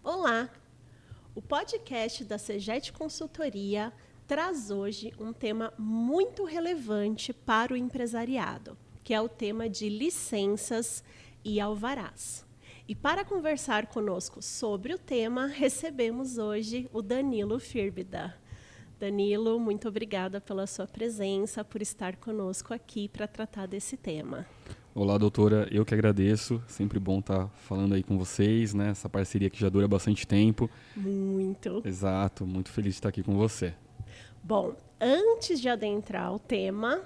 Olá! O podcast da CEGET Consultoria traz hoje um tema muito relevante para o empresariado, que é o tema de licenças e alvarás. E para conversar conosco sobre o tema, recebemos hoje o Danilo Firvida. Danilo, muito obrigada pela sua presença, por estar conosco aqui para tratar desse tema. Olá, doutora. Eu que agradeço. Sempre bom estar falando aí com vocês, né? Essa parceria que já dura bastante tempo. Muito. Exato. Muito feliz de estar aqui com você. Bom, antes de adentrar o tema,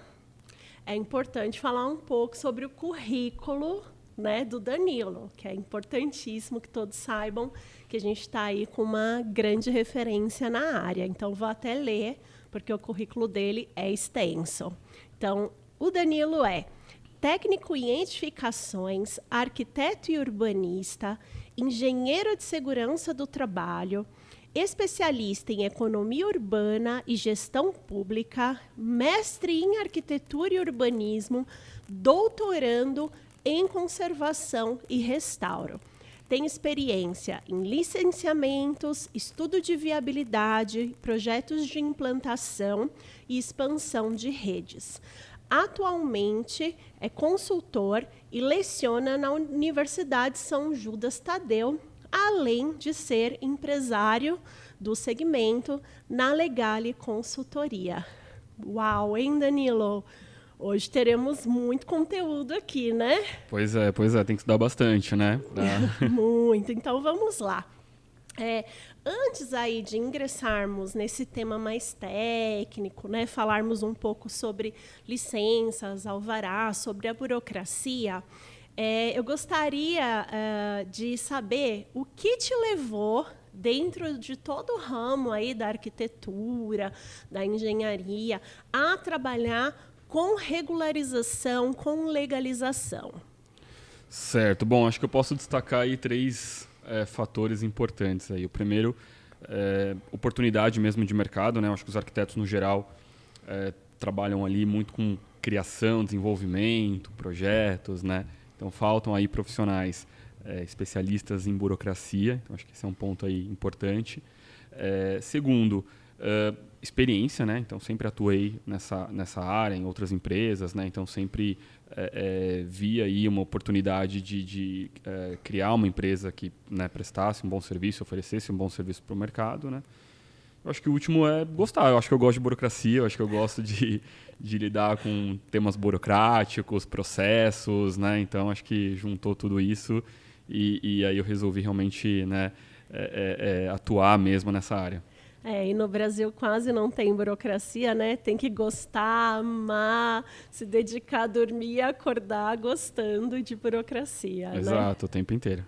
é importante falar um pouco sobre o currículo, né, do Danilo, que é importantíssimo que todos saibam que a gente está aí com uma grande referência na área. Então, vou até ler, porque o currículo dele é extenso. Então, o Danilo é técnico em edificações, arquiteto e urbanista, engenheiro de segurança do trabalho, especialista em economia urbana e gestão pública, mestre em arquitetura e urbanismo, doutorando em conservação e restauro. Tem experiência em licenciamentos, estudo de viabilidade, projetos de implantação e expansão de redes. Atualmente é consultor e leciona na Universidade São Judas Tadeu, além de ser empresário do segmento na Legale Consultoria. Uau, hein, Danilo? Hoje teremos muito conteúdo aqui, né? Pois é, tem que estudar bastante, né? Muito, então vamos lá. Antes aí de ingressarmos nesse tema mais técnico, né, falarmos um pouco sobre licenças, alvarás, sobre a burocracia, eu gostaria de saber o que te levou, dentro de todo o ramo aí da arquitetura, da engenharia, a trabalhar com regularização, com legalização. Certo. Bom, acho que eu posso destacar aí três fatores importantes aí. O primeiro, oportunidade mesmo de mercado, né? Eu acho que os arquitetos, no geral, trabalham ali muito com criação, desenvolvimento, projetos, né? Então, faltam aí profissionais especialistas em burocracia. Então, acho que esse é um ponto aí importante. Segundo, experiência, né? Então, sempre atuei nessa área, em outras empresas, né? Então, sempre vi aí uma oportunidade de criar uma empresa que, né, prestasse um bom serviço, oferecesse um bom serviço para o mercado, né? Eu acho que o último é gostar. Eu acho que eu gosto de burocracia, eu acho que eu gosto de lidar com temas burocráticos, processos, né? Então, acho que juntou tudo isso e aí eu resolvi realmente, né, atuar mesmo nessa área. E no Brasil quase não tem burocracia, né? Tem que gostar, amar, se dedicar, dormir e acordar gostando de burocracia, Exato, né? o tempo inteiro.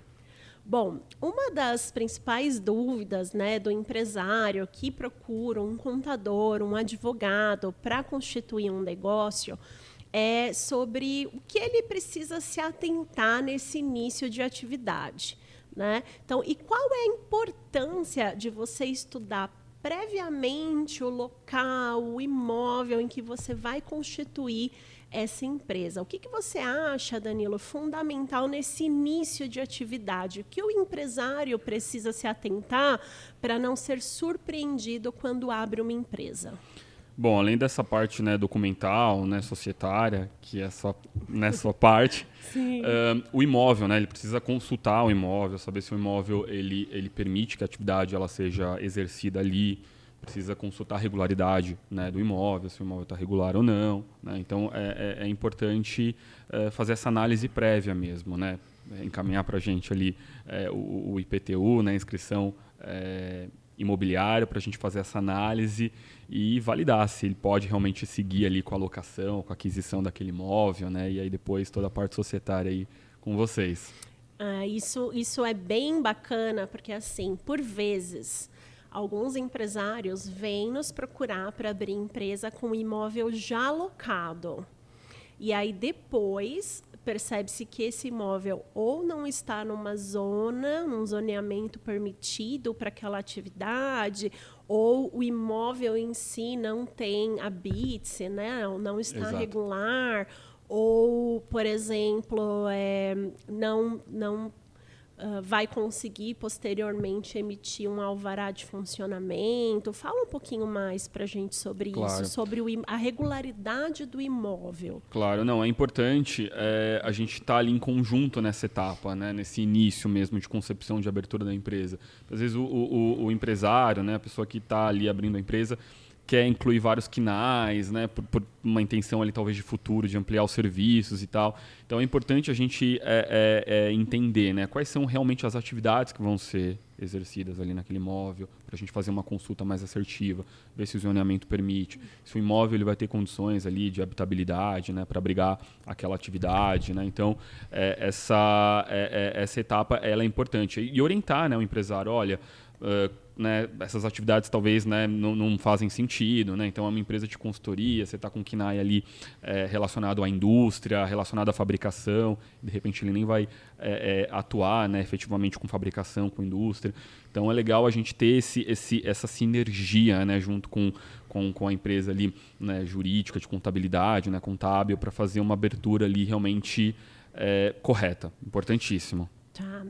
Bom, uma das principais dúvidas, né, do empresário que procura um contador, um advogado para constituir um negócio é sobre o que ele precisa se atentar nesse início de atividade, né? Então, e qual é a importância de você estudar previamente o local, o imóvel em que você vai constituir essa empresa? O que você acha, Danilo, fundamental nesse início de atividade? O que o empresário precisa se atentar para não ser surpreendido quando abre uma empresa? Bom, além dessa parte, né, documental, né, societária, que é sua parte, o imóvel, né, ele precisa consultar o imóvel, saber se o imóvel ele permite que a atividade ela seja exercida ali, precisa consultar a regularidade, né, do imóvel, se o imóvel está regular ou não, né? Então é importante fazer essa análise prévia mesmo, né, encaminhar para a gente ali o IPTU, né, inscrição imobiliária, para a gente fazer essa análise e validar se ele pode realmente seguir ali com a locação, com a aquisição daquele imóvel, né? E aí depois toda a parte societária aí com vocês. Isso é bem bacana, porque assim, por vezes, alguns empresários vêm nos procurar para abrir empresa com imóvel já alocado. E aí depois percebe-se que esse imóvel ou não está numa zona, num zoneamento permitido para aquela atividade, ou o imóvel em si não tem habite, né? Não está Exato. regular, ou, por exemplo, não vai conseguir posteriormente emitir um alvará de funcionamento. Fala um pouquinho mais para a gente sobre Claro. isso, sobre a regularidade do imóvel. Claro, não, é importante a gente estar ali em conjunto nessa etapa, né, nesse início mesmo de concepção de abertura da empresa. Às vezes o empresário, né, a pessoa que está ali abrindo a empresa, quer incluir vários quinais, né, por uma intenção ali talvez de futuro, de ampliar os serviços e tal. Então é importante a gente entender, né, quais são realmente as atividades que vão ser exercidas ali naquele imóvel, para a gente fazer uma consulta mais assertiva, ver se o zoneamento permite, se o imóvel ele vai ter condições ali de habitabilidade, né, para abrigar aquela atividade, né. Então essa etapa ela é importante e orientar, né, o empresário, olha, né, essas atividades talvez, né, não fazem sentido, né? Então é uma empresa de consultoria, você está com um KNAI ali relacionado à indústria, relacionado à fabricação, de repente ele nem vai atuar, né, efetivamente com fabricação, com indústria. Então é legal a gente ter essa sinergia, né, junto com a empresa ali, né, jurídica, de contabilidade, né, contábil, para fazer uma abertura ali realmente correta, importantíssimo. Tá.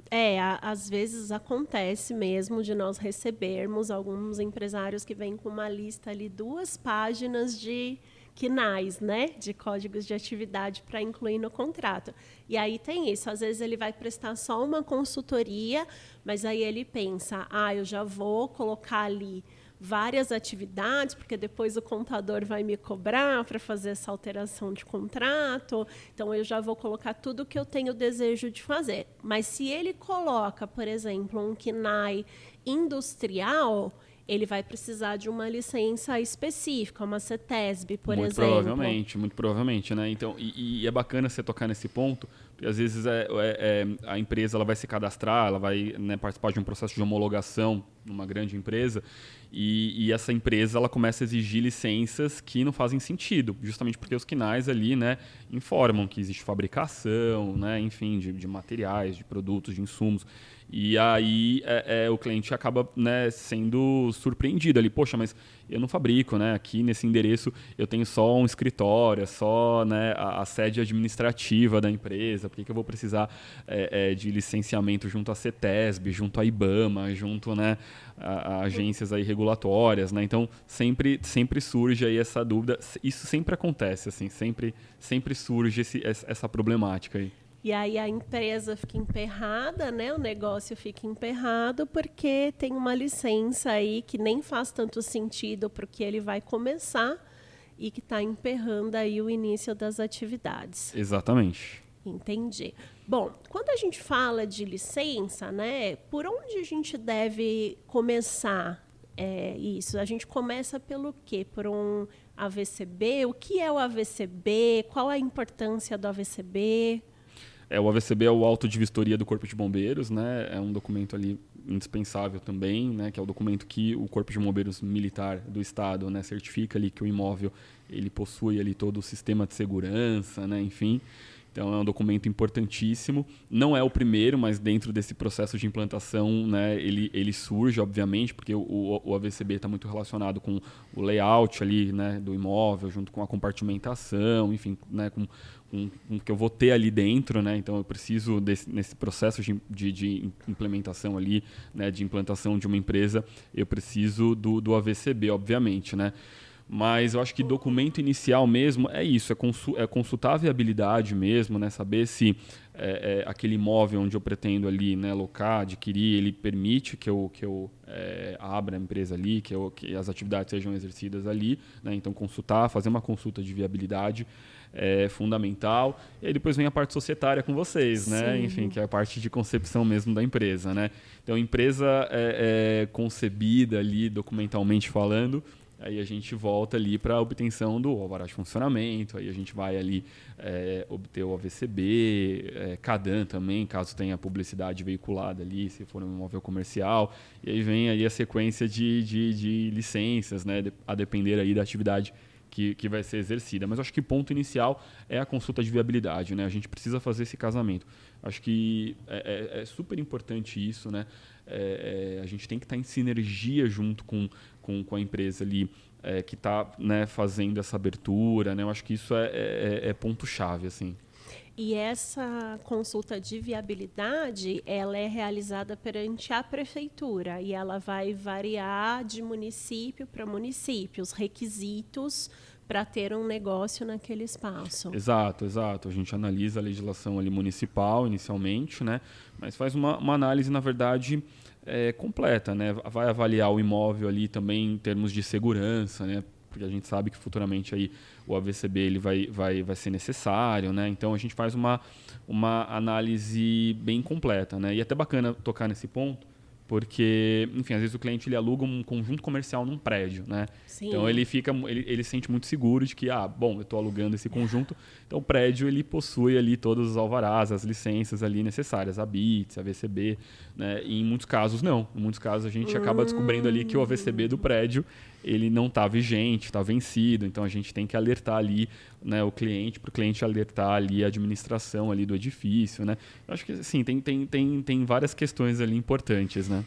Às vezes acontece mesmo de nós recebermos alguns empresários que vêm com uma lista ali, 2 páginas de KNAIs, né? De códigos de atividade para incluir no contrato. E aí tem isso, às vezes ele vai prestar só uma consultoria, mas aí ele pensa, eu já vou colocar ali várias atividades, porque depois o contador vai me cobrar para fazer essa alteração de contrato, então eu já vou colocar tudo o que eu tenho desejo de fazer. Mas se ele coloca, por exemplo, um KNAI industrial, ele vai precisar de uma licença específica, uma CETESB, por exemplo. Muito provavelmente, né? Então, e é bacana você tocar nesse ponto, porque às vezes a empresa ela vai se cadastrar, ela vai, né, participar de um processo de homologação numa grande empresa, e essa empresa ela começa a exigir licenças que não fazem sentido, justamente porque os KNAIs ali, né, informam que existe fabricação, né, enfim, de materiais, de produtos, de insumos. E aí o cliente acaba, né, sendo surpreendido ali. Poxa, mas eu não fabrico, né? Aqui nesse endereço eu tenho só um escritório, só, né, a sede administrativa da empresa. Por que eu vou precisar de licenciamento junto à CETESB, junto à IBAMA, junto, né, a agências aí regulatórias, né? Então sempre surge aí essa dúvida. Isso sempre acontece, assim, sempre surge essa problemática aí. E aí a empresa fica emperrada, né? O negócio fica emperrado porque tem uma licença aí que nem faz tanto sentido para o que ele vai começar e que está emperrando aí o início das atividades. Exatamente. Entendi. Bom, quando a gente fala de licença, né? Por onde a gente deve começar isso? A gente começa pelo quê? Por um AVCB? O que é o AVCB? Qual a importância do AVCB? O AVCB é o auto de vistoria do Corpo de Bombeiros, né? É um documento ali indispensável também, né? Que é o documento que o Corpo de Bombeiros Militar do Estado, né, certifica ali que o imóvel ele possui ali todo o sistema de segurança, né? Enfim. Então é um documento importantíssimo. Não é o primeiro, mas dentro desse processo de implantação, né, ele surge, obviamente, porque o AVCB está muito relacionado com o layout ali, né, do imóvel, junto com a compartimentação, enfim, né, com o que eu vou ter ali dentro, né? Então eu preciso nesse processo de implementação ali, né, de implantação de uma empresa, eu preciso do AVCB, obviamente, né? Mas eu acho que documento inicial mesmo é isso, é consultar a viabilidade mesmo, né? Saber se aquele imóvel onde eu pretendo ali, né, alocar, adquirir, ele permite que eu abra a empresa ali, que as atividades sejam exercidas ali, né? Então fazer uma consulta de viabilidade é fundamental. E aí depois vem a parte societária com vocês, né? Sim. Enfim, que é a parte de concepção mesmo da empresa, né? Então a empresa concebida ali documentalmente falando. Aí a gente volta ali para a obtenção do alvará de funcionamento, aí a gente vai ali obter o AVCB, CADAM também, caso tenha publicidade veiculada ali, se for um imóvel comercial, e aí vem aí a sequência de licenças, né, a depender aí da atividade que vai ser exercida. Mas acho que o ponto inicial é a consulta de viabilidade, né? A gente precisa fazer esse casamento. Acho que é super importante isso, né? A gente tem que estar em sinergia junto com a empresa ali, que está, né, fazendo essa abertura, né? Eu acho que isso é ponto-chave, assim. E essa consulta de viabilidade, ela é realizada perante a prefeitura e ela vai variar de município para município, os requisitos para ter um negócio naquele espaço. Exato, exato. A gente analisa a legislação ali municipal inicialmente, né? Mas faz uma análise, na verdade, completa, né? Vai avaliar o imóvel ali também em termos de segurança, né? Porque a gente sabe que futuramente aí o AVCB ele vai ser necessário, né? Então a gente faz uma análise bem completa, né? E é até bacana tocar nesse ponto, porque, enfim, às vezes o cliente ele aluga um conjunto comercial num prédio, né? Sim. Então ele se sente muito seguro de que, bom, eu estou alugando esse conjunto, então o prédio ele possui ali todos os alvarás, as licenças ali necessárias, a BITS, a AVCB, né? E em muitos casos não. Em muitos casos a gente acaba descobrindo ali que o AVCB do prédio ele não está vigente, está vencido, então a gente tem que alertar ali, né, o cliente, para o cliente alertar ali a administração ali do edifício, né? Eu acho que assim, tem várias questões ali importantes, né?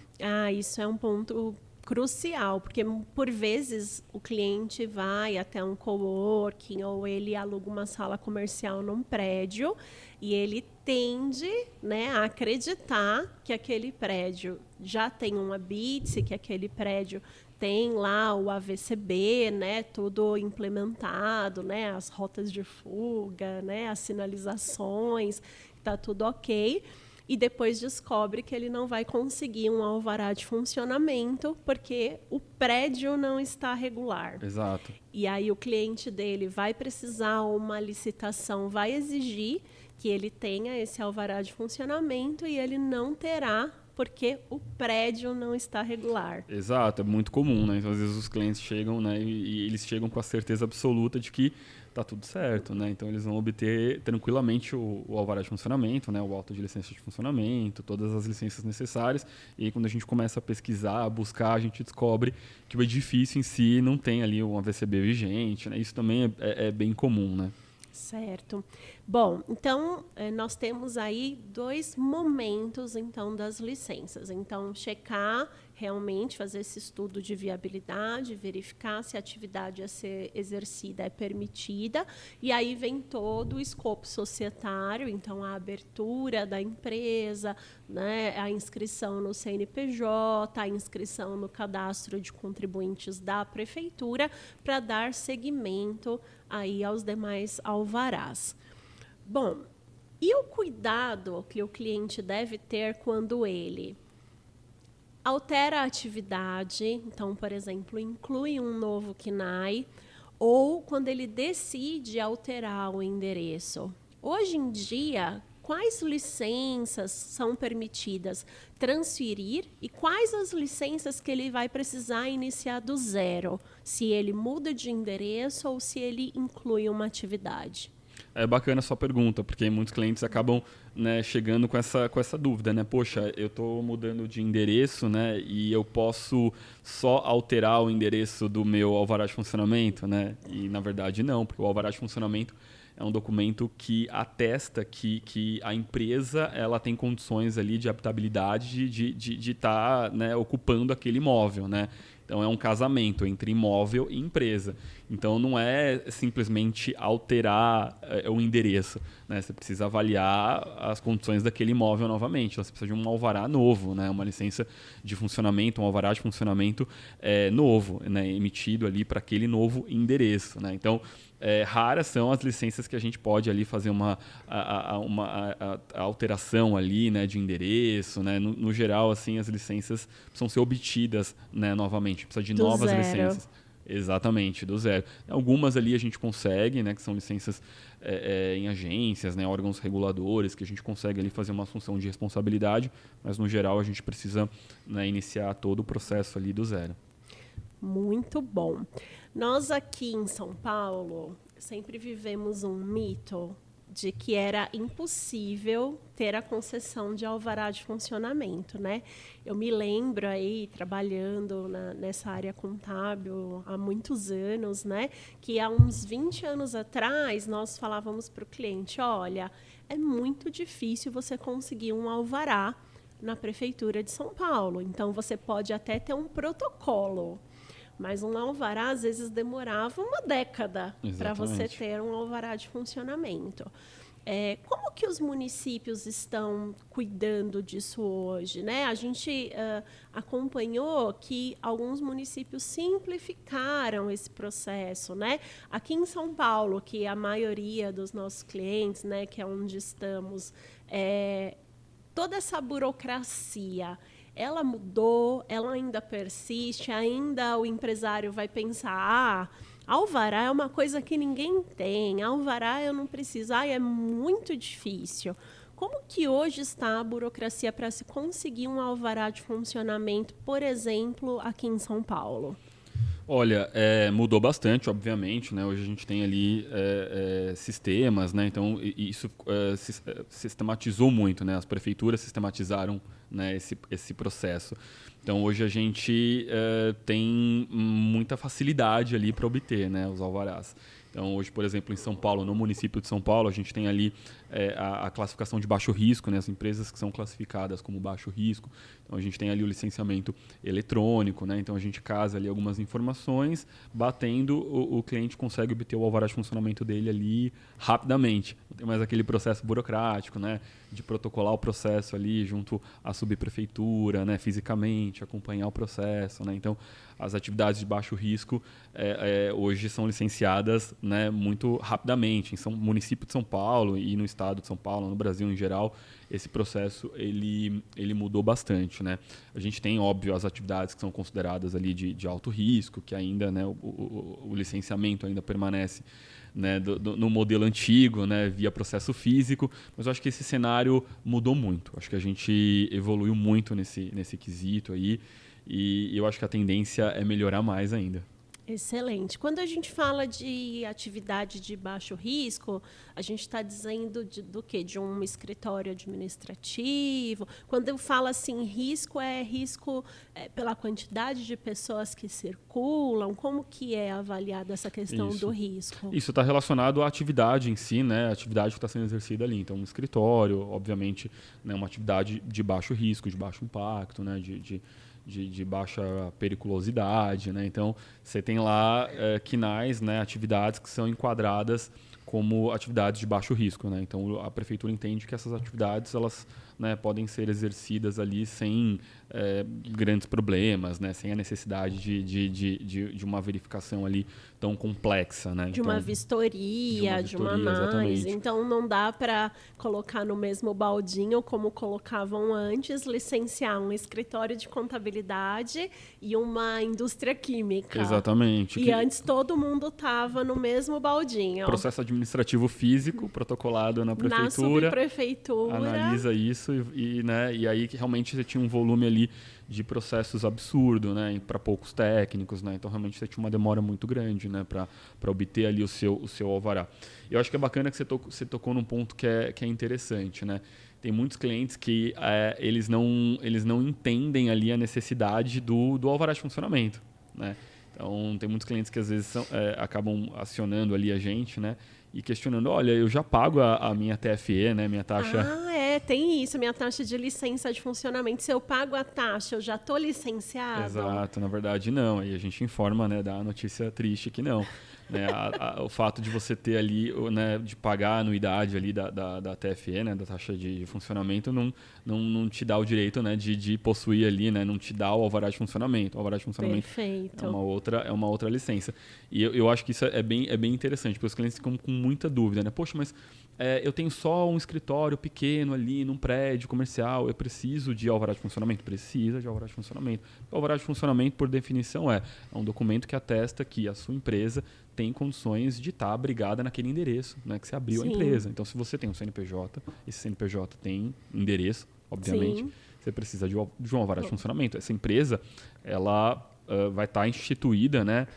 Isso é um ponto crucial, porque por vezes o cliente vai até um coworking ou ele aluga uma sala comercial num prédio e ele tende, né, a acreditar que aquele prédio já tem uma BITS, que aquele prédio tem lá o AVCB, né, tudo implementado, né, as rotas de fuga, né, as sinalizações, está tudo ok. E depois descobre que ele não vai conseguir um alvará de funcionamento porque o prédio não está regular. Exato. E aí o cliente dele vai precisar, uma licitação vai exigir que ele tenha esse alvará de funcionamento e ele não terá porque o prédio não está regular. Exato, é muito comum, né? Então, às vezes os clientes chegam, né, e eles chegam com a certeza absoluta de que tá tudo certo, né? Então eles vão obter tranquilamente o alvará de funcionamento, né? O auto de licença de funcionamento, todas as licenças necessárias. E aí, quando a gente começa a pesquisar, a buscar, a gente descobre que o edifício em si não tem ali um AVCB vigente, né? Isso também é bem comum, né? Certo. Bom, então nós temos aí 2 momentos então das licenças. Então, checar realmente, fazer esse estudo de viabilidade, verificar se a atividade a ser exercida é permitida, e aí vem todo o escopo societário, então a abertura da empresa, né, a inscrição no CNPJ, a inscrição no cadastro de contribuintes da prefeitura, para dar seguimento aí aos demais alvarás. Bom, e o cuidado que o cliente deve ter quando ele altera a atividade, então, por exemplo, inclui um novo KNAI, ou quando ele decide alterar o endereço? Hoje em dia, quais licenças são permitidas transferir e quais as licenças que ele vai precisar iniciar do zero, se ele muda de endereço ou se ele inclui uma atividade? É bacana a sua pergunta, porque muitos clientes acabam, né, chegando com essa dúvida, né? Poxa, eu estou mudando de endereço, né? E eu posso só alterar o endereço do meu alvará de funcionamento, né? E na verdade não, porque o alvará de funcionamento é um documento que atesta que a empresa ela tem condições ali de habitabilidade de estar, né, ocupando aquele imóvel, né? Então é um casamento entre imóvel e empresa. Então não é simplesmente alterar o endereço, né? Você precisa avaliar as condições daquele imóvel novamente. Então, você precisa de um alvará novo, né? Uma licença de funcionamento, um alvará de funcionamento novo, né? Emitido ali para aquele novo endereço, né? Então raras são as licenças que a gente pode ali fazer uma alteração ali, né, de endereço, né? No geral, assim, as licenças precisam ser obtidas, né, novamente, precisa de novas licenças. Exatamente, do zero. Algumas ali a gente consegue, né, que são licenças em agências, né, órgãos reguladores, que a gente consegue ali fazer uma assunção de responsabilidade, mas no geral a gente precisa, né, iniciar todo o processo ali do zero. Muito bom. Nós aqui em São Paulo sempre vivemos um mito de que era impossível ter a concessão de alvará de funcionamento, né? Eu me lembro aí, trabalhando nessa área contábil há muitos anos, né? Que há uns 20 anos atrás, nós falávamos para o cliente, olha, é muito difícil você conseguir um alvará na Prefeitura de São Paulo. Então, você pode até ter um protocolo, Mas um alvará, às vezes, demorava uma década para você Exatamente. ter um alvará de funcionamento. Como que os municípios estão cuidando disso hoje, né? A gente acompanhou que alguns municípios simplificaram esse processo, né? Aqui em São Paulo, que a maioria dos nossos clientes, né, que é onde estamos, toda essa burocracia, ela mudou, ela ainda persiste, ainda o empresário vai pensar, alvará é uma coisa que ninguém tem, alvará eu não preciso, é muito difícil. Como que hoje está a burocracia para se conseguir um alvará de funcionamento, por exemplo, aqui em São Paulo? Olha, mudou bastante, obviamente, né? Hoje a gente tem ali sistemas, né? Então isso sistematizou muito, né? As prefeituras sistematizaram, né, esse processo. Então hoje a gente tem muita facilidade ali para obter, né, os alvarás. Então hoje, por exemplo, em São Paulo, no município de São Paulo, a gente tem ali a classificação de baixo risco, né, as empresas que são classificadas como baixo risco. Então a gente tem ali o licenciamento eletrônico, né, então a gente casa ali algumas informações, batendo, o cliente consegue obter o alvará de funcionamento dele ali rapidamente. Não tem mais aquele processo burocrático, né, de protocolar o processo ali junto à subprefeitura, né, fisicamente, acompanhar o processo, né. Então as atividades de baixo risco hoje são licenciadas, né, muito rapidamente. Em município de São Paulo e no estado de São Paulo, no Brasil em geral, esse processo ele mudou bastante, né? A gente tem, óbvio, as atividades que são consideradas ali de alto risco, que ainda, né, o licenciamento ainda permanece, né, no modelo antigo, né, via processo físico, mas eu acho que esse cenário mudou muito. Acho que a gente evoluiu muito nesse quesito aí, e eu acho que a tendência é melhorar mais ainda. Excelente. Quando a gente fala de atividade de baixo risco, a gente está dizendo do quê? De um escritório administrativo. Quando eu falo assim, risco é risco pela quantidade de pessoas que circulam. Como que é avaliada essa questão do risco? Isso está relacionado à atividade em si, né? A atividade que está sendo exercida ali. Então, um escritório, obviamente, né, uma atividade de baixo risco, de baixo impacto, né? De baixa periculosidade, né? Então você tem lá quinais, né, atividades que são enquadradas como atividades de baixo risco, né? Então a prefeitura entende que essas atividades elas, né, podem ser exercidas ali sem grandes problemas, né? Sem a necessidade de uma verificação ali tão complexa, né? De uma vistoria, de uma análise. Exatamente. Então, não dá para colocar no mesmo baldinho, como colocavam antes, licenciar um escritório de contabilidade e uma indústria química. Exatamente. E antes todo mundo estava no mesmo baldinho. Processo administrativo físico, protocolado na prefeitura. Na subprefeitura. Analisa isso né, e aí realmente você tinha um volume ali de processos absurdo, né, para poucos técnicos, né, então realmente você tinha uma demora muito grande, né, para obter ali o seu alvará. Eu acho que é bacana que você tocou num ponto que é interessante, né. Tem muitos clientes que eles não entendem ali a necessidade do alvará de funcionamento, né. Então tem muitos clientes que às vezes acabam acionando ali a gente, né, e questionando, olha, eu já pago a minha TFE, né, minha taxa... tem isso, minha taxa de licença de funcionamento. Se eu pago a taxa, eu já estou licenciado? Exato, na verdade não. Aí a gente informa, né, dá a notícia triste que não. Né, o fato de você ter ali, né, de pagar a anuidade ali da TFE, né, da taxa de funcionamento, não te dá o direito, né, de possuir ali, né, não te dá o alvará de funcionamento. O alvará de funcionamento Perfeito. é uma outra licença. E eu acho que isso é bem interessante, porque os clientes ficam com muita dúvida, né? Poxa, mas eu tenho só um escritório pequeno ali num prédio comercial, eu preciso de alvará de funcionamento? Precisa de alvará de funcionamento. O alvará de funcionamento, por definição, é um documento que atesta que a sua empresa tem condições de estar abrigada naquele endereço, né, que você abriu. Sim. A empresa. Então, se você tem um CNPJ, esse CNPJ tem endereço, obviamente, sim, você precisa de um alvará de funcionamento. Essa empresa, ela vai estar instituída, né,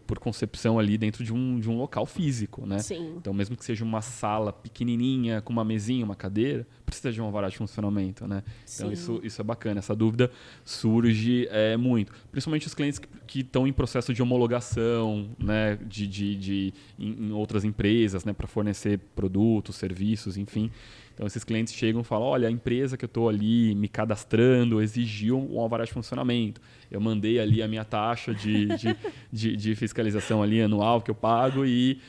por concepção ali dentro de um local físico, né? Sim. Então, mesmo que seja uma sala pequenininha, com uma mesinha, uma cadeira, precisa de um alvará de funcionamento, né? Então Sim. isso é bacana, essa dúvida surge muito. Principalmente os clientes que estão em processo de homologação, né? Em outras empresas, né? Para fornecer produtos, serviços, enfim. Então, esses clientes chegam e falam, olha, a empresa que eu estou ali me cadastrando exigiu um alvará de funcionamento. Eu mandei ali a minha taxa de fiscalização ali anual que eu pago e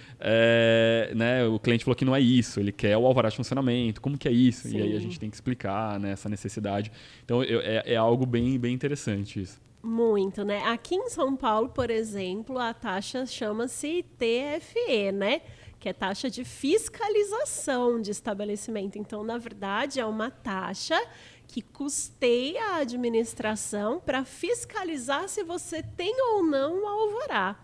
né, o cliente falou que não é isso, ele quer o alvará de funcionamento. Como que é isso? Sim. E aí a gente tem que explicar, né, essa necessidade. Então, é algo bem, bem interessante isso. Muito, né? Aqui em São Paulo, por exemplo, a taxa chama-se TFE, né? Que é taxa de fiscalização de estabelecimento. Então, na verdade, é uma taxa que custeia a administração para fiscalizar se você tem ou não o alvará.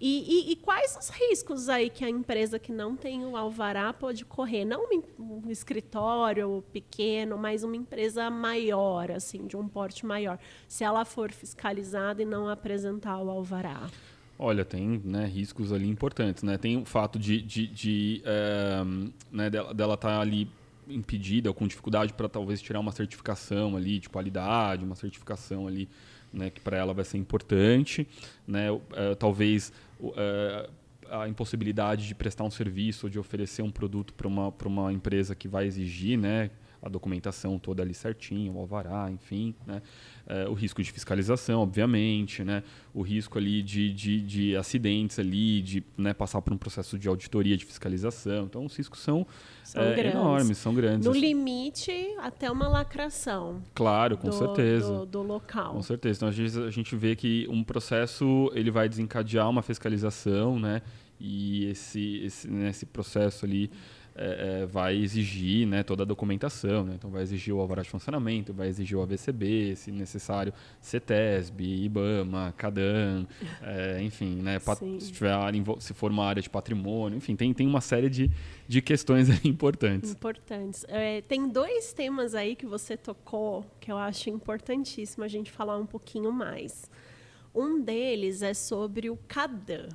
E quais os riscos aí que a empresa que não tem o alvará pode correr? Não um escritório pequeno, mas uma empresa maior, assim, de um porte maior, se ela for fiscalizada e não apresentar o alvará. Olha, tem, né, riscos ali importantes, né? Tem o fato né, dela estar ali impedida ou com dificuldade para talvez tirar uma certificação ali de qualidade, uma certificação ali, né, que para ela vai ser importante, né? Talvez a impossibilidade de prestar um serviço ou de oferecer um produto para uma empresa que vai exigir, né, a documentação toda ali certinho, o alvará, enfim, né? O risco de fiscalização, obviamente, né? O risco ali de acidentes ali, de, né, passar por um processo de auditoria, de fiscalização. Então, os riscos são enormes, são grandes. No limite, até uma lacração. Claro, com certeza. Do local. Com certeza. Então, a gente vê que um processo ele vai desencadear uma fiscalização, né? E nesse processo ali vai exigir, né, toda a documentação, né? Então vai exigir o alvará de funcionamento, vai exigir o AVCB, se necessário, CETESB, IBAMA, CADAM, enfim, né, se for uma área de patrimônio, enfim, tem uma série de questões aí importantes. Tem dois temas aí que você tocou que eu acho importantíssimo a gente falar um pouquinho mais. Um deles é sobre o CADAM,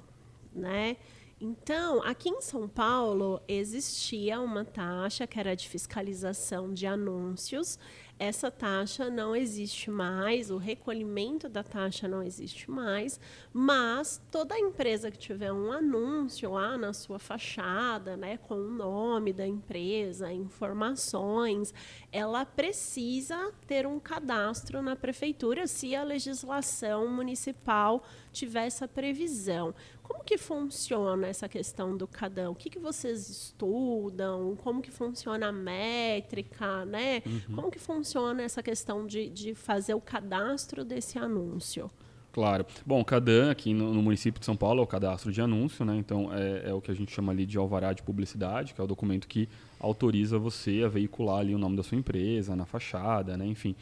né? Então, aqui em São Paulo, existia uma taxa que era de fiscalização de anúncios. Essa taxa não existe mais, o recolhimento da taxa não existe mais, mas toda empresa que tiver um anúncio lá na sua fachada, né, com o nome da empresa, informações, ela precisa ter um cadastro na prefeitura se a legislação municipal tiver essa previsão. Como que funciona essa questão do CADAM? O que vocês estudam? Como que funciona a métrica, né? Uhum. Como que funciona essa questão de fazer o cadastro desse anúncio? Claro. Bom, o CADAM aqui no município de São Paulo é o cadastro de anúncio, né? Então é o que a gente chama ali de alvará de publicidade, que é o documento que autoriza você a veicular ali o nome da sua empresa na fachada, né? Enfim.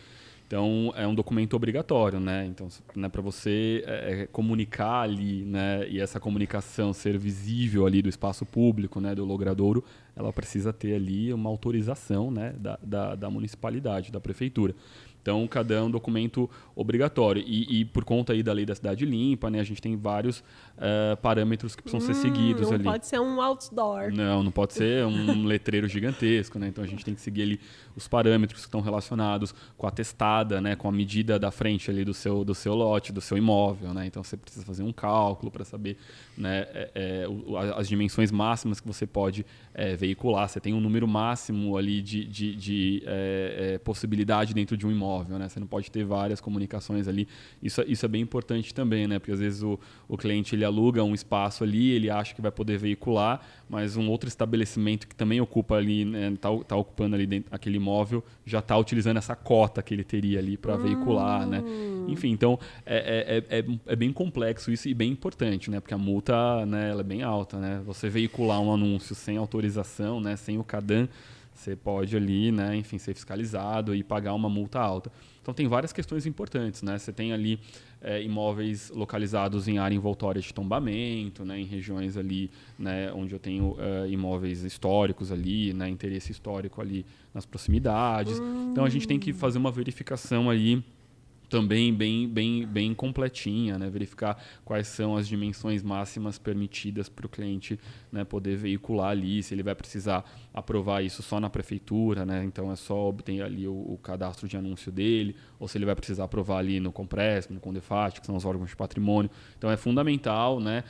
Então, é um documento obrigatório, né? Então, né, para você comunicar ali, né, e essa comunicação ser visível ali do espaço público, né, do logradouro, ela precisa ter ali uma autorização, né, da municipalidade, da prefeitura. Então, o CADAM é um documento obrigatório. E por conta aí da lei da cidade limpa, né, a gente tem vários parâmetros que precisam ser seguidos ali. Não pode ser um outdoor. Não pode ser um letreiro gigantesco, né? Então, a gente tem que seguir ali os parâmetros que estão relacionados com a testada, né, com a medida da frente ali do seu lote, do seu imóvel, né? Então, você precisa fazer um cálculo para saber, né, as dimensões máximas que você pode veicular. Você tem um número máximo ali de possibilidade dentro de um imóvel, né? Você não pode ter várias comunicações ali. Isso é bem importante também, né? Porque às vezes o cliente ele aluga um espaço ali, ele acha que vai poder veicular, mas um outro estabelecimento que também ocupa ali, né, tá ocupando ali dentro, aquele imóvel, já está utilizando essa cota que ele teria ali para veicular, né? Enfim, então é bem complexo isso e bem importante, né? Porque a multa, né, ela é bem alta, né? Você veicular um anúncio sem autorização, né, sem o CADAM, você pode ali, né, enfim, ser fiscalizado e pagar uma multa alta. Então tem várias questões importantes, né? Você tem ali imóveis localizados em área envoltória de tombamento, né, em regiões ali, né, onde eu tenho imóveis históricos ali, né, interesse histórico ali nas proximidades. Então a gente tem que fazer uma verificação aí também bem completinha, né? Verificar quais são as dimensões máximas permitidas para o cliente, né, poder veicular ali, se ele vai precisar aprovar isso só na prefeitura, né? Então é só obter ali o cadastro de anúncio dele, ou se ele vai precisar aprovar ali no Compresp, no Condefat, que são os órgãos de patrimônio. Então é fundamental, né?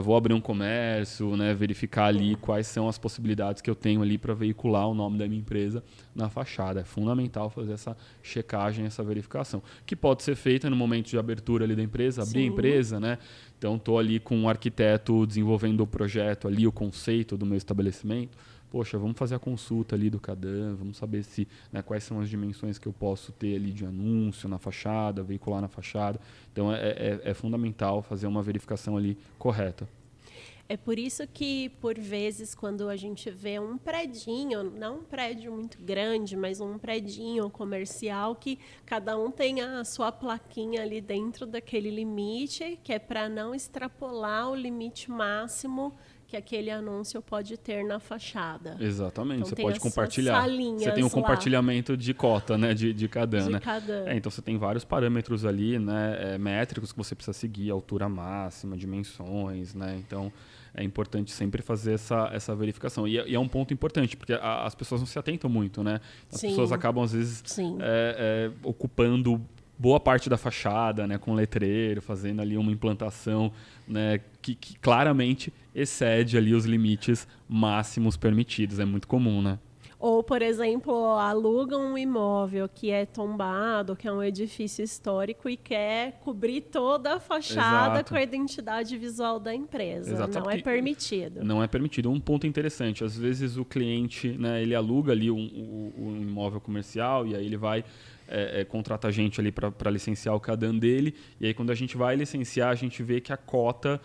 Vou abrir um comércio, né? Verificar ali quais são as possibilidades que eu tenho ali para veicular o nome da minha empresa na fachada. É fundamental fazer essa checagem, essa verificação, que pode ser feita no momento de abertura ali da empresa, abrir a empresa, né? Então estou ali com um arquiteto desenvolvendo o projeto ali, o conceito do meu estabelecimento. Poxa, vamos fazer a consulta ali do CADAM, vamos saber se, né, quais são as dimensões que eu posso ter ali de anúncio na fachada, veicular na fachada. Então, é fundamental fazer uma verificação ali correta. É por isso que, por vezes, quando a gente vê um predinho, não um prédio muito grande, mas um predinho comercial, que cada um tem a sua plaquinha ali dentro daquele limite, que é para não extrapolar o limite máximo que aquele anúncio pode ter na fachada. Exatamente, então, você pode compartilhar. Você tem um compartilhamento de cota, né, de CADAM, né? Então você tem vários parâmetros ali, né, métricos que você precisa seguir, altura máxima, dimensões, né? Então é importante sempre fazer essa verificação. E é um ponto importante, porque as pessoas não se atentam muito, né? As pessoas acabam, às vezes, ocupando boa parte da fachada, né, com letreiro, fazendo ali uma implantação, né, que claramente excede ali os limites máximos permitidos. É muito comum, né? Ou, por exemplo, alugam um imóvel que é tombado, que é um edifício histórico e quer cobrir toda a fachada com a identidade visual da empresa. Exato. Não é permitido. Não é permitido. Um ponto interessante, às vezes o cliente, né, ele aluga ali um imóvel comercial e aí ele vai contrata a gente ali para licenciar o CADAM dele, e aí quando a gente vai licenciar, a gente vê que a cota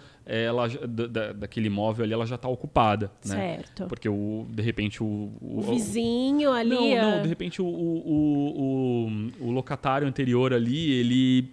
daquele imóvel ali ela já está ocupada, né? Certo. Porque de repente o vizinho ali... Não, de repente o locatário anterior ali, ele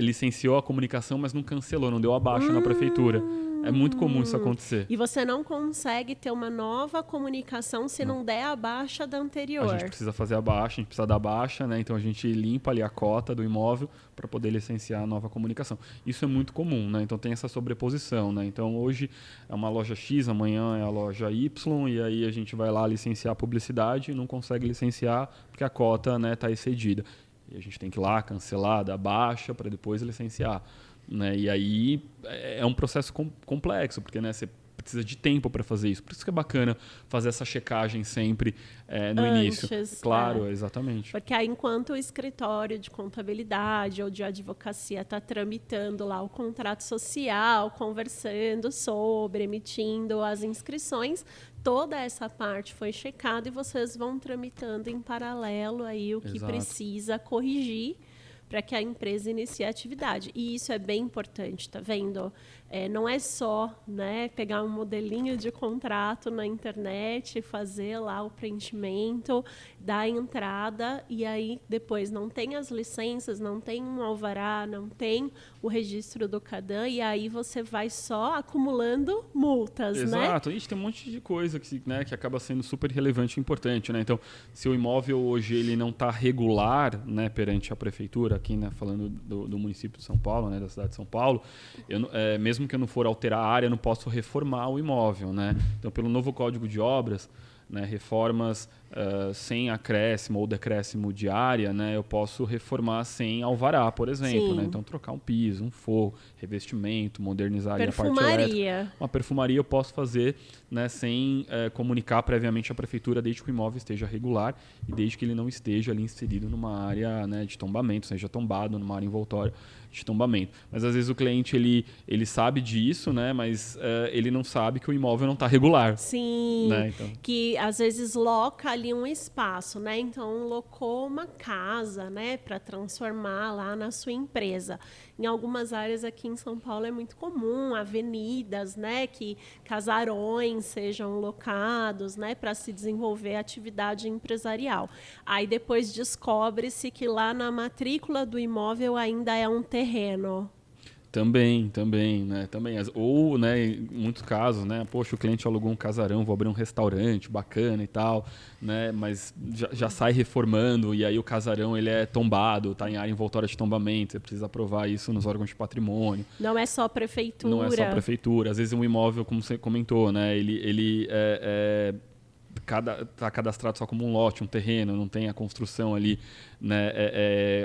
licenciou a comunicação, mas não cancelou, não deu a baixa na prefeitura. É muito comum isso acontecer. E você não consegue ter uma nova comunicação se não der a baixa da anterior. A gente precisa fazer a baixa, a gente precisa dar baixa, né? Então a gente limpa ali a cota do imóvel para poder licenciar a nova comunicação. Isso é muito comum, né? Então tem essa sobreposição, né? Então hoje é uma loja X, amanhã é a loja Y, e aí a gente vai lá licenciar a publicidade e não consegue licenciar porque a cota, né, está excedida. E a gente tem que ir lá cancelar, dar baixa para depois licenciar. Né? E aí é um processo complexo, porque, né, você precisa de tempo para fazer isso. Por isso que é bacana fazer essa checagem sempre no início. Claro, exatamente. Porque aí, enquanto o escritório de contabilidade ou de advocacia está tramitando lá o contrato social, conversando sobre, emitindo as inscrições, toda essa parte foi checada e vocês vão tramitando em paralelo aí o que precisa corrigir para que a empresa inicie a atividade. E isso é bem importante, tá vendo? Não é só, né, pegar um modelinho de contrato na internet, fazer lá o preenchimento, dar a entrada, e aí depois não tem as licenças, não tem um alvará, não tem o registro do CADAM, e aí você vai só acumulando multas, né? Exato. Ixi, tem um monte de coisa que acaba sendo super relevante e importante, né? Então, se o imóvel hoje ele não está regular, né, perante a prefeitura, aqui, né, falando do município de São Paulo, né, da cidade de São Paulo, mesmo que eu não for alterar a área, eu não posso reformar o imóvel, né? Então, pelo novo Código de Obras, né, reformas sem acréscimo ou decréscimo de área, né, eu posso reformar sem alvará, por exemplo. Né? Então, trocar um piso, um forro, revestimento, modernizar a parte elétrica. Uma perfumaria eu posso fazer, né, sem comunicar previamente à prefeitura, desde que o imóvel esteja regular e desde que ele não esteja ali inserido numa área, né, de tombamento, seja tombado numa área envoltória de tombamento. Mas às vezes o cliente ele sabe disso, né, mas ele não sabe que o imóvel não está regular. Sim, né? Então, que às vezes loca ali um espaço, né? Então locou uma casa, né, para transformar lá na sua empresa. Em algumas áreas aqui em São Paulo é muito comum, avenidas, né, que casarões sejam locados, né, para se desenvolver atividade empresarial. Aí depois descobre-se que lá na matrícula do imóvel ainda é um terreno. Também, né? Também. Ou, né, em muitos casos, né? Poxa, o cliente alugou um casarão, vou abrir um restaurante bacana e tal, né? Mas já sai reformando e aí o casarão ele é tombado, está em área envoltória de tombamento, você precisa aprovar isso nos órgãos de patrimônio. Não é só prefeitura. Não é só prefeitura. Às vezes um imóvel, como você comentou, né? Ele está cadastrado só como um lote, um terreno, não tem a construção ali, né,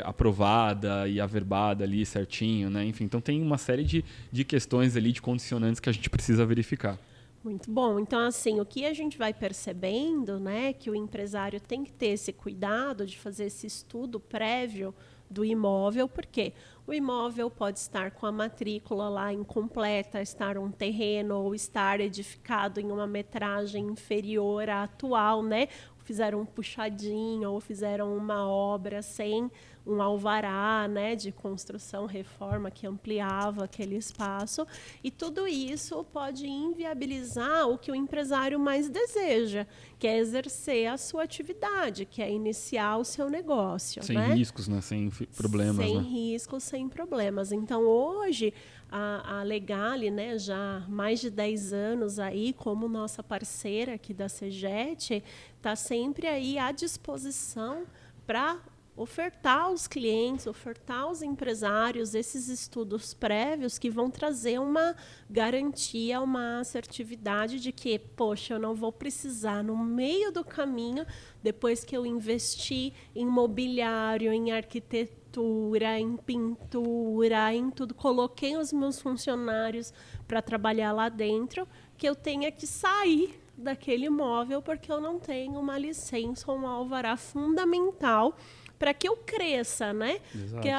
aprovada e averbada ali certinho, né? Enfim, então tem uma série de questões ali, de condicionantes que a gente precisa verificar. Muito bom. Então, assim, o que a gente vai percebendo, né, que o empresário tem que ter esse cuidado de fazer esse estudo prévio do imóvel, porque o imóvel pode estar com a matrícula lá incompleta, estar um terreno ou estar edificado em uma metragem inferior à atual, né? Fizeram um puxadinho ou fizeram uma obra sem um alvará, né, de construção, reforma que ampliava aquele espaço, e tudo isso pode inviabilizar o que o empresário mais deseja, que é exercer a sua atividade, que é iniciar o seu negócio, Sem né? riscos, né? Sem problemas, Sem né? riscos, sem problemas. Então, hoje, a Legale, né, já há mais de 10 anos aí, como nossa parceira aqui da CEGET, está sempre aí à disposição para ofertar aos clientes, ofertar aos empresários esses estudos prévios que vão trazer uma garantia, uma assertividade de que, poxa, eu não vou precisar, no meio do caminho, depois que eu investi em mobiliário, em arquitetura, em pintura, em tudo, coloquei os meus funcionários para trabalhar lá dentro, que eu tenha que sair daquele imóvel porque eu não tenho uma licença ou um alvará fundamental para que eu cresça, né? Exato. Porque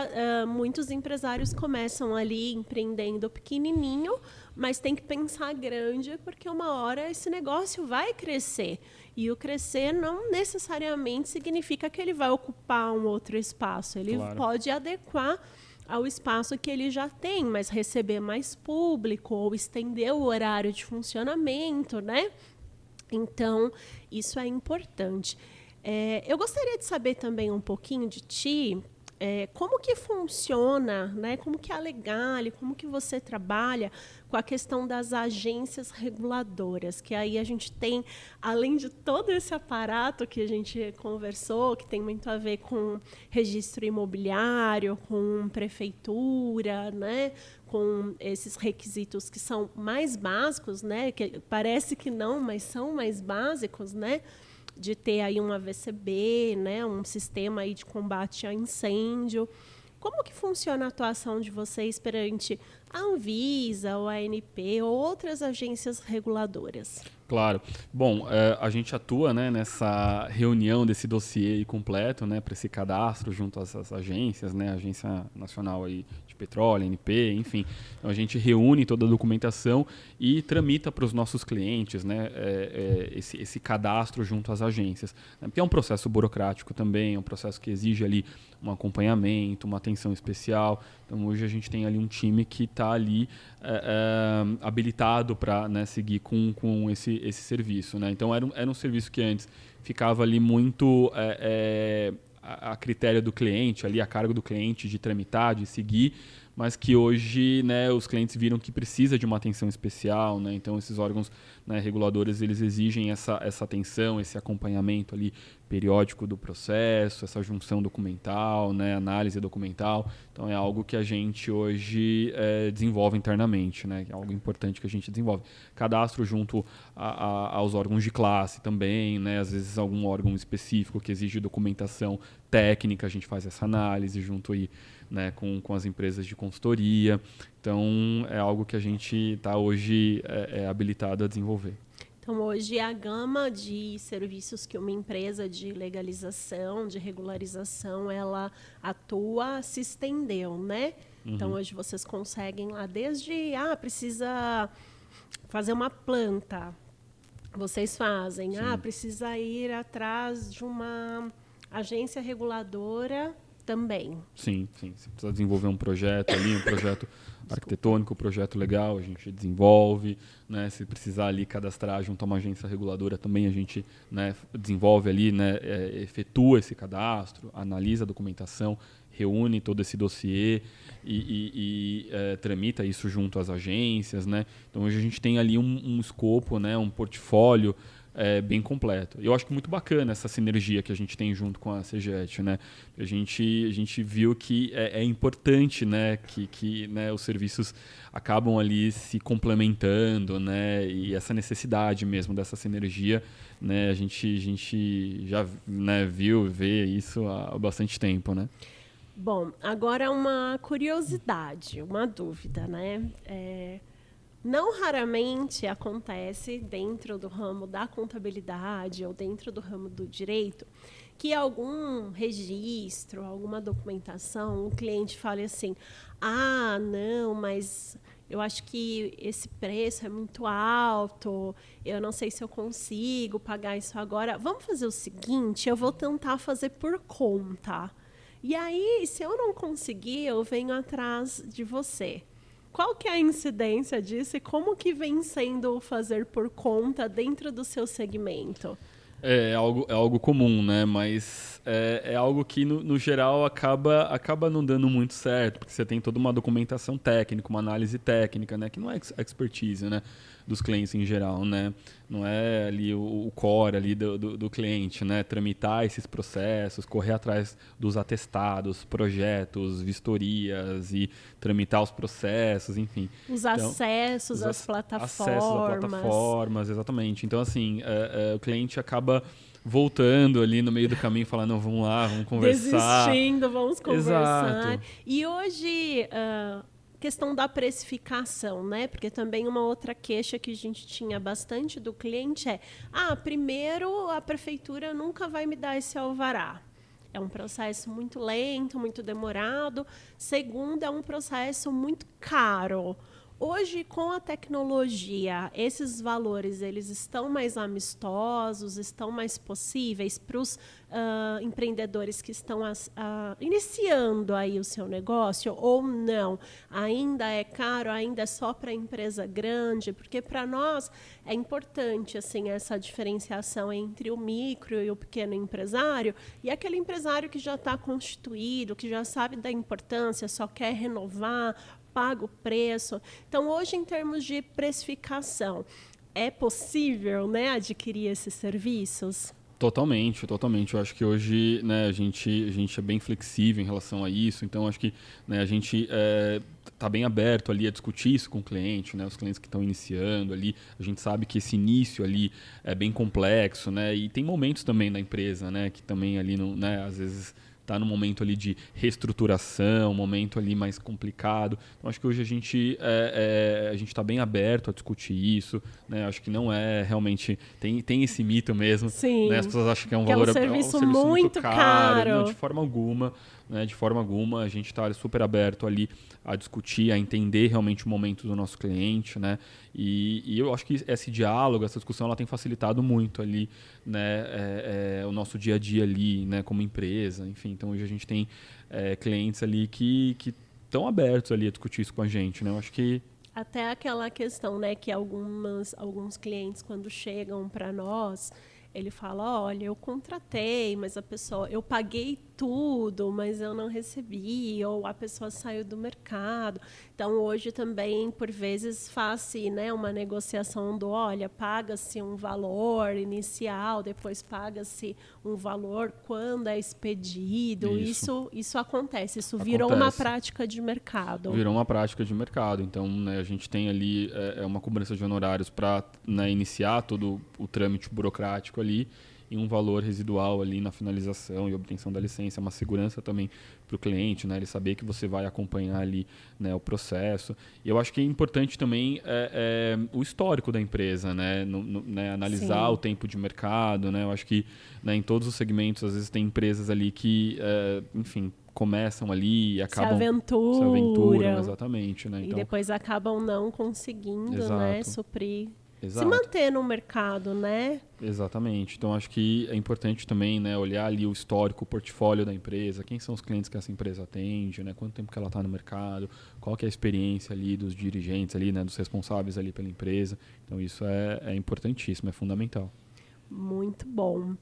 muitos empresários começam ali empreendendo pequenininho, mas tem que pensar grande, porque uma hora esse negócio vai crescer. E o crescer não necessariamente significa que ele vai ocupar um outro espaço. Ele pode adequar ao espaço que ele já tem, mas receber mais público ou estender o horário de funcionamento, né? Então, isso é importante. Eu gostaria de saber também um pouquinho de ti, como que funciona, né? Como que é a Legale, como que você trabalha com a questão das agências reguladoras, que aí a gente tem, além de todo esse aparato que a gente conversou, que tem muito a ver com registro imobiliário, com prefeitura, né? Com esses requisitos que são mais básicos, né? Que parece que não, mas são mais básicos, né? De ter aí um AVCB, né, um sistema aí de combate a incêndio. Como que funciona a atuação de vocês perante a Anvisa, o ANP ou outras agências reguladoras? Claro. Bom, a gente atua, né, nessa reunião desse dossiê completo, né, para esse cadastro junto às agências, né, Agência Nacional aí de Petróleo, ANP, enfim. Então a gente reúne toda a documentação e tramita para os nossos clientes, né, esse cadastro junto às agências. Porque é um processo burocrático também, é um processo que exige ali um acompanhamento, uma atenção especial. Então hoje a gente tem ali um time que está ali habilitado para, né, seguir com esse serviço, né? Então era um serviço que antes ficava ali muito a critério do cliente, ali a cargo do cliente de tramitar, de seguir, mas que hoje, né, os clientes viram que precisa de uma atenção especial, né? Então esses órgãos, né, reguladores, eles exigem essa atenção, esse acompanhamento ali periódico do processo, essa junção documental, né, análise documental. Então é algo que a gente hoje desenvolve internamente, né? É algo importante que a gente desenvolve. Cadastro junto aos órgãos de classe também, né? Às vezes algum órgão específico que exige documentação técnica, a gente faz essa análise junto aí, né, com as empresas de consultoria. Então é algo que a gente está hoje habilitado a desenvolver. Então, hoje, a gama de serviços que uma empresa de legalização, de regularização, ela atua, se estendeu, né? Uhum. Então, hoje vocês conseguem lá desde, precisa fazer uma planta, vocês fazem. Sim. Precisa ir atrás de uma agência reguladora também. Sim. Se precisa desenvolver um projeto ali, um projeto arquitetônico, um projeto legal, a gente desenvolve, né? Se precisar ali cadastrar junto a uma agência reguladora também, a gente, né, desenvolve ali, né, efetua esse cadastro, analisa a documentação, reúne todo esse dossiê e tramita isso junto às agências, né? Então hoje a gente tem ali um escopo, né, um portfólio bem completo. Eu acho que muito bacana essa sinergia que a gente tem junto com a CGET, né? A gente viu que é importante, né, que né, os serviços acabam ali se complementando, né, e essa necessidade mesmo dessa sinergia, né, a gente já, né, vê isso há bastante tempo, né? Bom, agora uma curiosidade, uma dúvida, né? Não raramente acontece dentro do ramo da contabilidade ou dentro do ramo do direito que algum registro, alguma documentação, o cliente fale assim: ah, não, mas eu acho que esse preço é muito alto, eu não sei se eu consigo pagar isso agora. Vamos fazer o seguinte, eu vou tentar fazer por conta. E aí, se eu não conseguir, eu venho atrás de você. Qual que é a incidência disso e como que vem sendo fazer por conta dentro do seu segmento? É algo comum, né? Mas é algo que, no geral, acaba não dando muito certo, porque você tem toda uma documentação técnica, uma análise técnica, né? Que não é expertise, né? Dos clientes em geral, né? Não é ali o core ali do cliente, né? Tramitar esses processos, correr atrás dos atestados, projetos, vistorias e tramitar os processos, enfim. Os Então, acessos às plataformas. Acessos a plataformas, exatamente. Então, assim, o cliente acaba voltando ali no meio do caminho e falando, não, vamos lá, vamos conversar. Desistindo, vamos conversar. Exato. E hoje, questão da precificação, né? Porque também uma outra queixa que a gente tinha bastante do cliente é: primeiro, a prefeitura nunca vai me dar esse alvará. É um processo muito lento, muito demorado. Segundo, é um processo muito caro. Hoje, com a tecnologia, esses valores eles estão mais amistosos, estão mais possíveis para os empreendedores que estão iniciando aí o seu negócio ou não? Ainda é caro, ainda é só para empresa grande? Porque para nós é importante assim, essa diferenciação entre o micro e o pequeno empresário e aquele empresário que já está constituído, que já sabe da importância, só quer renovar, paga o preço. Então, hoje, em termos de precificação, é possível, né, adquirir esses serviços? Totalmente. Eu acho que hoje, né, a gente é bem flexível em relação a isso. Então, acho que, né, a gente está bem aberto ali a discutir isso com o cliente, né, os clientes que estão iniciando ali. A gente sabe que esse início ali é bem complexo, né, e tem momentos também na empresa, né, que também ali, não, né, às vezes está num momento ali de reestruturação, um momento ali mais complicado. Então, acho que hoje a gente está bem aberto a discutir isso, né? Acho que não é realmente... Tem esse mito mesmo. Sim. Né? As pessoas acham que é um que valor... É um serviço muito caro. Não, de forma alguma. Né, de forma alguma, a gente está super aberto ali a discutir, a entender realmente o momento do nosso cliente, né? E eu acho que esse diálogo, essa discussão, ela tem facilitado muito ali, né, o nosso dia a dia ali, né, como empresa, enfim. Então hoje a gente tem clientes ali que estão abertos ali a discutir isso com a gente, né? Eu acho que até aquela questão, né, que alguns clientes quando chegam para nós, ele fala: olha, eu contratei, mas eu paguei tudo, mas eu não recebi, ou a pessoa saiu do mercado. Então, hoje também, por vezes, faz-se, né, uma negociação do: olha, paga-se um valor inicial, depois paga-se um valor quando é expedido. Isso acontece, isso virou uma prática de mercado. Virou uma prática de mercado. Então, né, a gente tem ali uma cobrança de honorários para, né, iniciar todo o trâmite burocrático ali, e um valor residual ali na finalização e obtenção da licença, uma segurança também para o cliente, né, ele saber que você vai acompanhar ali, né, o processo. E eu acho que é importante também o histórico da empresa, né, né, analisar o tempo de mercado, né. Eu acho que, né, em todos os segmentos, às vezes tem empresas ali que, enfim, começam ali e acabam... Se aventuram, exatamente, né. Então, e depois acabam não conseguindo, né, suprir... Exato. Se manter no mercado, né? Exatamente. Então, acho que é importante também, né, olhar ali o histórico, o portfólio da empresa, quem são os clientes que essa empresa atende, né, quanto tempo que ela está no mercado, qual que é a experiência ali dos dirigentes, ali, né, dos responsáveis ali pela empresa. Então, isso é importantíssimo, é fundamental. Muito bom.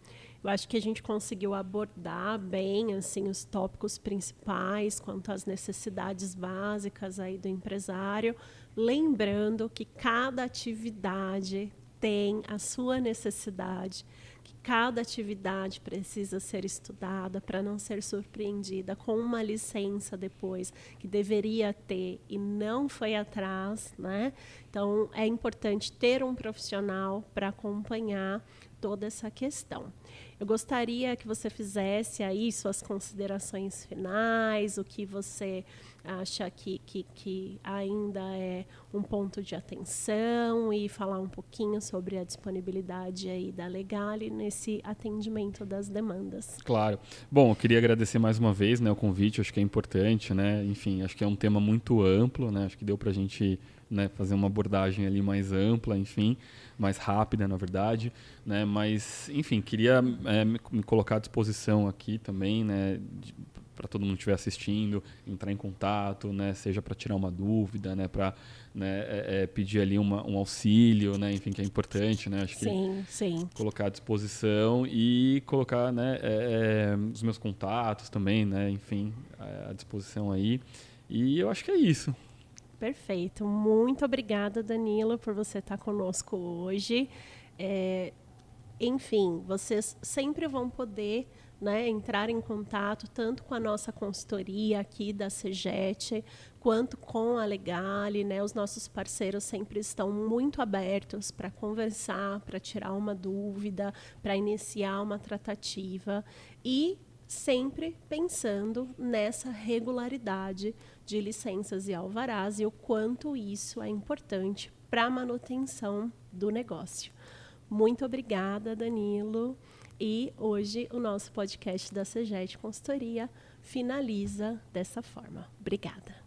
Eu acho que a gente conseguiu abordar bem assim, os tópicos principais quanto às necessidades básicas aí do empresário, lembrando que cada atividade têm a sua necessidade, que cada atividade precisa ser estudada para não ser surpreendida com uma licença depois que deveria ter e não foi atrás, né? Então, é importante ter um profissional para acompanhar toda essa questão. Eu gostaria que você fizesse aí suas considerações finais, o que você acha que ainda é um ponto de atenção e falar um pouquinho sobre a disponibilidade aí da Legale nesse atendimento das demandas. Claro. Bom, eu queria agradecer mais uma vez, né, o convite, acho que é importante, né? Enfim, acho que é um tema muito amplo, né? Acho que deu para a gente, né, fazer uma abordagem ali mais ampla, enfim, mais rápida, na verdade, né? Mas, enfim, queria me colocar à disposição aqui também, né, para todo mundo que estiver assistindo, entrar em contato, né, seja para tirar uma dúvida, né, para, né, pedir ali um auxílio, né, enfim, que é importante, né, acho que sim. Colocar à disposição e colocar, né, os meus contatos também, né, enfim, à disposição aí. E eu acho que é isso. Perfeito. Muito obrigada, Danilo, por você estar conosco hoje. Enfim, vocês sempre vão poder, né, entrar em contato tanto com a nossa consultoria aqui da CEGET, quanto com a Legale, né? Os nossos parceiros sempre estão muito abertos para conversar, para tirar uma dúvida, para iniciar uma tratativa e sempre pensando nessa regularidade de licenças e alvarás e o quanto isso é importante para a manutenção do negócio. Muito obrigada, Danilo. E hoje o nosso podcast da CEGET Consultoria finaliza dessa forma. Obrigada.